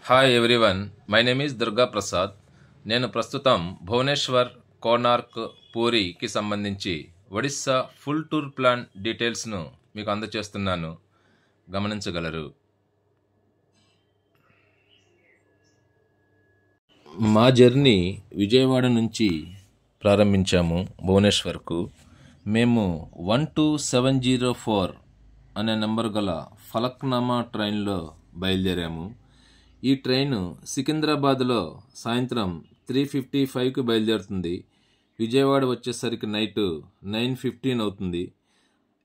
Hi everyone, my name is Durga Prasad. నేను ప్రస్తుతం భువనేశ్వర్, కోనార్క్, పూరికి సంబంధించి ఒడిస్సా ఫుల్ టూర్ ప్లాన్ డీటెయిల్స్ను మీకు అందజేస్తున్నాను, గమనించగలరు. మా జర్నీ విజయవాడ నుంచి ప్రారంభించాము భువనేశ్వర్కు. మేము 12704 అనే నెంబర్ గల ఫలక్నామా ట్రైన్లో బయలుదేరాము. ఈ ట్రైను సికింద్రాబాద్లో సాయంత్రం 3:55కి బయలుదేరుతుంది. విజయవాడ వచ్చేసరికి నైట్ 9:15 అవుతుంది.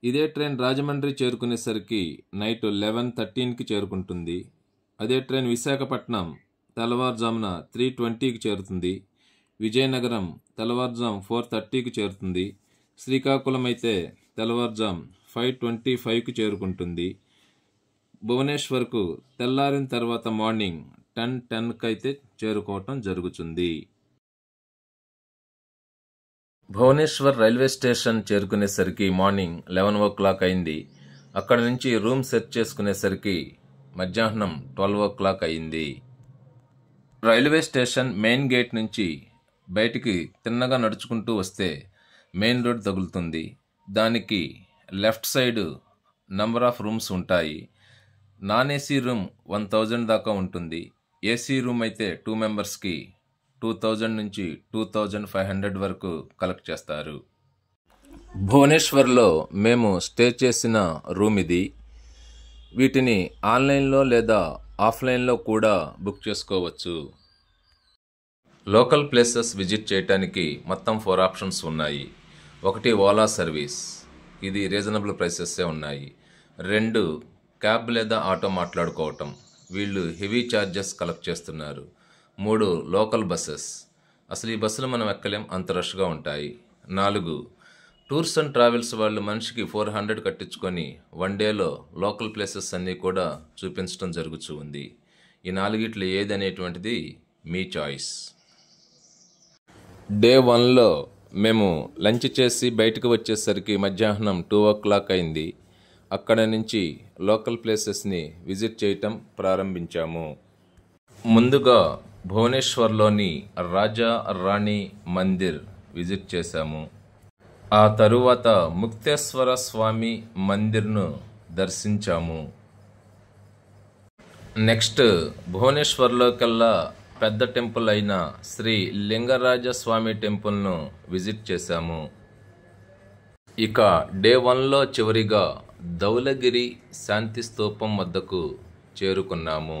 ఇదే ట్రైన్ రాజమండ్రి చేరుకునేసరికి నైట్ 11:13కి చేరుకుంటుంది. అదే ట్రైన్ విశాఖపట్నం తెల్లవారుజామున 3:20కి చేరుతుంది. విజయనగరం తెల్లవారుజాము 4:30కి చేరుతుంది. శ్రీకాకుళం అయితే తెల్లవారుజాము 5:25కి చేరుకుంటుంది. భువనేశ్వర్కు తెల్లారిన తర్వాత మార్నింగ్ 10:10కి అయితే చేరుకోవటం జరుగుతుంది. భువనేశ్వర్ రైల్వే స్టేషన్ చేరుకునేసరికి మార్నింగ్ 11 అయింది. అక్కడ నుంచి రూమ్ సెట్ చేసుకునేసరికి మధ్యాహ్నం 12 అయింది. రైల్వే స్టేషన్ మెయిన్ గేట్ నుంచి బయటికి తిన్నగా నడుచుకుంటూ వస్తే మెయిన్ రోడ్ తగులుతుంది. దానికి left side number of rooms ఉంటాయి. నాన్ ఏసీ రూమ్ 1000 దాకా ఉంటుంది. ఏసీ రూమ్ అయితే 2 మెంబర్స్కి 2000 నుంచి 2500 వరకు కలెక్ట్ చేస్తారు. భువనేశ్వర్లో మేము స్టే చేసిన రూమ్ ఇది. వీటిని ఆన్లైన్లో లేదా ఆఫ్లైన్లో కూడా బుక్ చేసుకోవచ్చు. లోకల్ ప్లేసెస్ విజిట్ చేయడానికి మొత్తం 4 ఆప్షన్స్ ఉన్నాయి. 1 ఓలా సర్వీస్, ఇది రీజనబుల్ ప్రైసెస్సే ఉన్నాయి. 2 క్యాబ్ లేదా ఆటో మాట్లాడుకోవటం, వీళ్ళు హెవీ ఛార్జెస్ కలెక్ట్ చేస్తున్నారు. 3 లోకల్ బస్సెస్, అసలు ఈ బస్సులు మనం ఎక్కలేం, అంత రష్గా ఉంటాయి. 4 టూర్స్ అండ్ ట్రావెల్స్ వాళ్ళు మనిషికి 400 కట్టించుకొని 1 డేలో లోకల్ ప్లేసెస్ అన్నీ కూడా చూపించడం జరుగుతూ ఉంది. ఈ 4గిట్లో ఏది అనేటువంటిది మీ చాయిస్. డే 1లో మేము లంచ్ చేసి బయటకు వచ్చేసరికి మధ్యాహ్నం 2 అయింది. అక్కడ నుంచి లోకల్ ప్లేసెస్ని విజిట్ చేయటం ప్రారంభించాము. ముందుగా భువనేశ్వర్లోని రాజా రాణి మందిర్ విజిట్ చేశాము. ఆ తరువాత ముక్తేశ్వర స్వామి మందిర్ను దర్శించాము. నెక్స్ట్ భువనేశ్వర్లోకెల్లా పెద్ద టెంపుల్ అయిన శ్రీ లింగరాజ స్వామి టెంపుల్ను విజిట్ చేశాము. ఇక డే 1లో చివరిగా ధౌలగిరి శాంతి స్తూపం వద్దకు చేరుకున్నాము.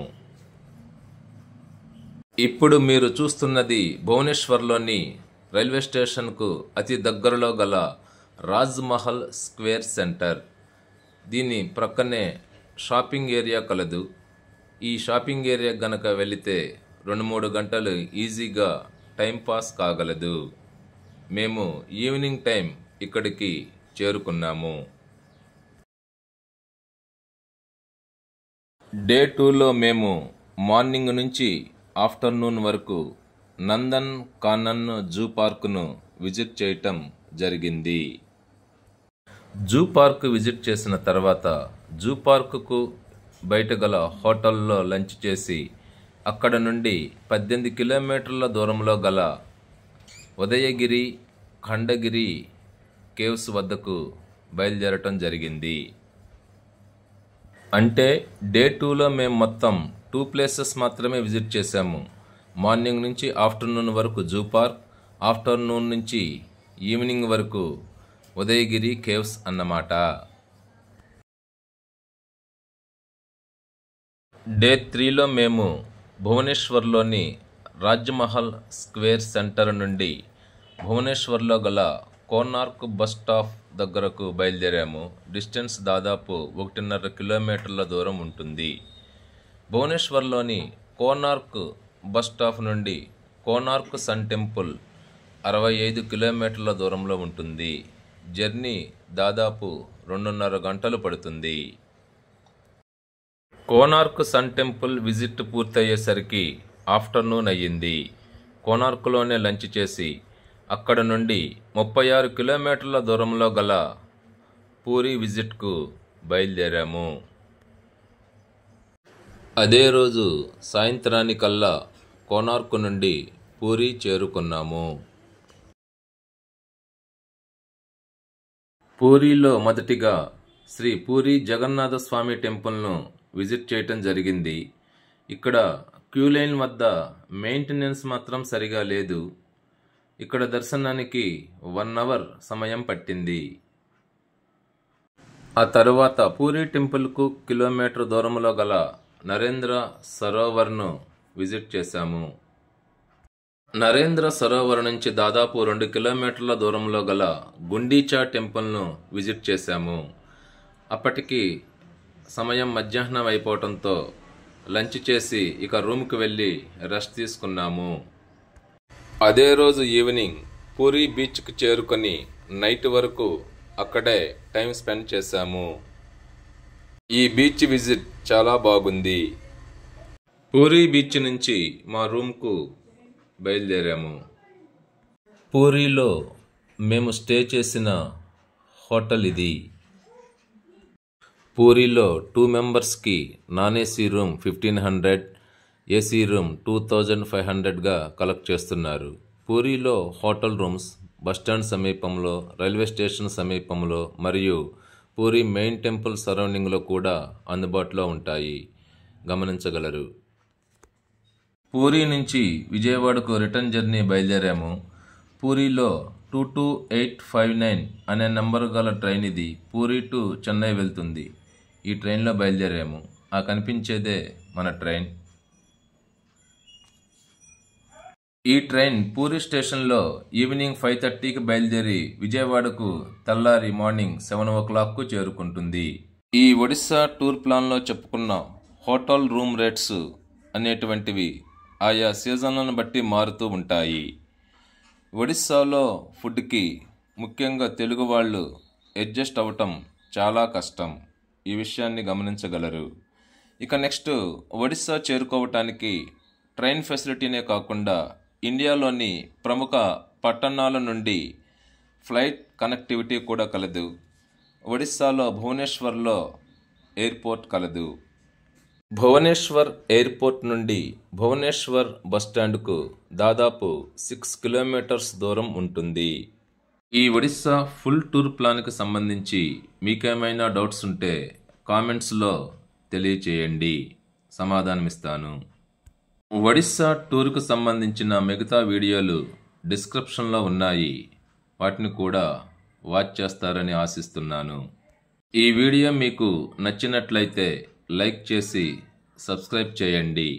ఇప్పుడు మీరు చూస్తున్నది భువనేశ్వర్లోని రైల్వే స్టేషన్కు అతి దగ్గరలో గల రాజ్మహల్ స్క్వేర్ సెంటర్. దీని ప్రక్కనే షాపింగ్ ఏరియా కలదు. ఈ షాపింగ్ ఏరియా గనక వెళితే 2-3 గంటలు ఈజీగా టైం పాస్ కాగలదు. మేము ఈవినింగ్ టైం ఇక్కడికి చేరుకున్నాము. డే 2లో మేము మార్నింగ్ నుంచి ఆఫ్టర్నూన్ వరకు నందన్ కానన్ జూ పార్కును విజిట్ చేయటం జరిగింది. జూ పార్క్ విజిట్ చేసిన తర్వాత జూ పార్కుకు బయట గల హోటల్లో లంచ్ చేసి అక్కడ నుండి 18 కిలోమీటర్ల దూరంలో గల ఉదయగిరి ఖండగిరి కేవ్స్ వద్దకు బయలుదేరటం జరిగింది. అంటే డే 2లో మేము మొత్తం 2 ప్లేసెస్ మాత్రమే విజిట్ చేశాము. మార్నింగ్ నుంచి ఆఫ్టర్నూన్ వరకు జూ పార్క్, ఆఫ్టర్నూన్ నుంచి ఈవినింగ్ వరకు ఉదయగిరి కేవ్స్ అన్నమాట. డే 3లో మేము భువనేశ్వర్లోని రాజ్మహల్ స్క్వేర్ సెంటర్ నుండి భువనేశ్వర్లో గల కోనార్క్ బస్ స్టాప్ దగ్గరకు బయలుదేరాము. డిస్టెన్స్ దాదాపు 1.5 కిలోమీటర్ల దూరం ఉంటుంది. భువనేశ్వర్లోని కోనార్క్ బస్ స్టాప్ నుండి కోనార్క్ సన్ టెంపుల్ 65 కిలోమీటర్ల దూరంలో ఉంటుంది. జర్నీ దాదాపు 2.5 గంటలు పడుతుంది. కోనార్క్ సన్ టెంపుల్ విజిట్ పూర్తయ్యేసరికి ఆఫ్టర్నూన్ అయ్యింది. కోనార్క్లోనే లంచ్ చేసి అక్కడ నుండి 36 కిలోమీటర్ల దూరంలో గల పూరి విజిట్కు బయలుదేరాము. అదే రోజు సాయంత్రానికల్లా కోనార్క్ నుండి పూరీ చేరుకున్నాము. పూరీలో మొదటిగా శ్రీ పూరీ జగన్నాథ స్వామి టెంపుల్ను విజిట్ చేయటం జరిగింది. ఇక్కడ క్యూ లైన్ వద్ద మెయింటెనెన్స్ మాత్రం సరిగా లేదు. ఇక్కడ దర్శనానికి 1 అవర్ సమయం పట్టింది. ఆ తరువాత పూరీ టెంపుల్కు కిలోమీటర్ దూరంలో గల నరేంద్ర సరోవర్ను విజిట్ చేశాము. నరేంద్ర సరోవర్ నుంచి దాదాపు 2 కిలోమీటర్ల దూరంలో గల గుండీచా టెంపుల్ను విజిట్ చేశాము. అప్పటికి సమయం మధ్యాహ్నం అయిపోవటంతో లంచ్ చేసి ఇక రూమ్కి వెళ్ళి రెస్ట్ తీసుకున్నాము. అదే రోజు ఈవినింగ్ పూరీ బీచ్కి చేరుకొని నైట్ వరకు అక్కడే టైం స్పెండ్ చేశాము. ఈ బీచ్ విజిట్ చాలా బాగుంది. పూరీ బీచ్ నుంచి మా రూమ్కు బయలుదేరాము. పూరీలో మేము స్టే చేసిన హోటల్ ఇది. పూరీలో 2 మెంబర్స్కి non AC room 1500, AC room 2500గా కలెక్ట్ చేస్తున్నారు. పూరీలో హోటల్ రూమ్స్ బస్టాండ్ సమీపంలో, రైల్వే స్టేషన్ సమీపంలో మరియు పూరీ మెయిన్ టెంపుల్ సరౌండింగ్లో కూడా అందుబాటులో ఉంటాయి, గమనించగలరు. పూరీ నుంచి విజయవాడకు రిటర్న్ జర్నీ బయలుదేరాము. పూరీలో 22859 అనే నంబరు గల ట్రైన్ ఇది. పూరీ టు చెన్నై వెళ్తుంది. ఈ ట్రైన్లో బయలుదేరాము. ఆ కనిపించేదే మన ట్రైన్. ఈ ట్రైన్ పూరీ స్టేషన్లో ఈవినింగ్ 5:30కి బయలుదేరి విజయవాడకు తెల్లారి మార్నింగ్ 7 o'clockకు చేరుకుంటుంది. ఈ ఒడిస్సా టూర్ ప్లాన్లో చెప్పుకున్న హోటల్ రూమ్ రేట్స్ అనేటువంటివి ఆయా సీజన్లను బట్టి మారుతూ ఉంటాయి. ఒడిస్సాలో ఫుడ్కి ముఖ్యంగా తెలుగు వాళ్ళు అడ్జస్ట్ అవ్వటం చాలా కష్టం. ఈ విషయాన్ని గమనించగలరు. ఇక నెక్స్ట్ ఒడిస్సా చేరుకోవటానికి ట్రైన్ ఫెసిలిటీనే కాకుండా ఇండియాలోని ప్రముఖ పట్టణాల నుండి ఫ్లైట్ కనెక్టివిటీ కూడా కలదు. ఒడిస్సాలో భువనేశ్వర్లో ఎయిర్పోర్ట్ కలదు. భువనేశ్వర్ ఎయిర్పోర్ట్ నుండి భువనేశ్వర్ బస్టాండ్కు దాదాపు 6 కిలోమీటర్స్ దూరం ఉంటుంది. ఈ ఒడిస్సా ఫుల్ టూర్ ప్లాన్కి సంబంధించి మీకేమైనా డౌట్స్ ఉంటే కామెంట్స్లో తెలియచేయండి, సమాధానమిస్తాను. ఒడిస్సా టూర్కు సంబంధించిన మిగతా వీడియోలు డిస్క్రిప్షన్లో ఉన్నాయి. వాటిని కూడా వాచ్ చేస్తారని ఆశిస్తున్నాను. ఈ వీడియో మీకు నచ్చినట్లయితే లైక్ చేసి సబ్స్క్రైబ్ చేయండి.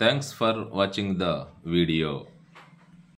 Thanks for watching the video.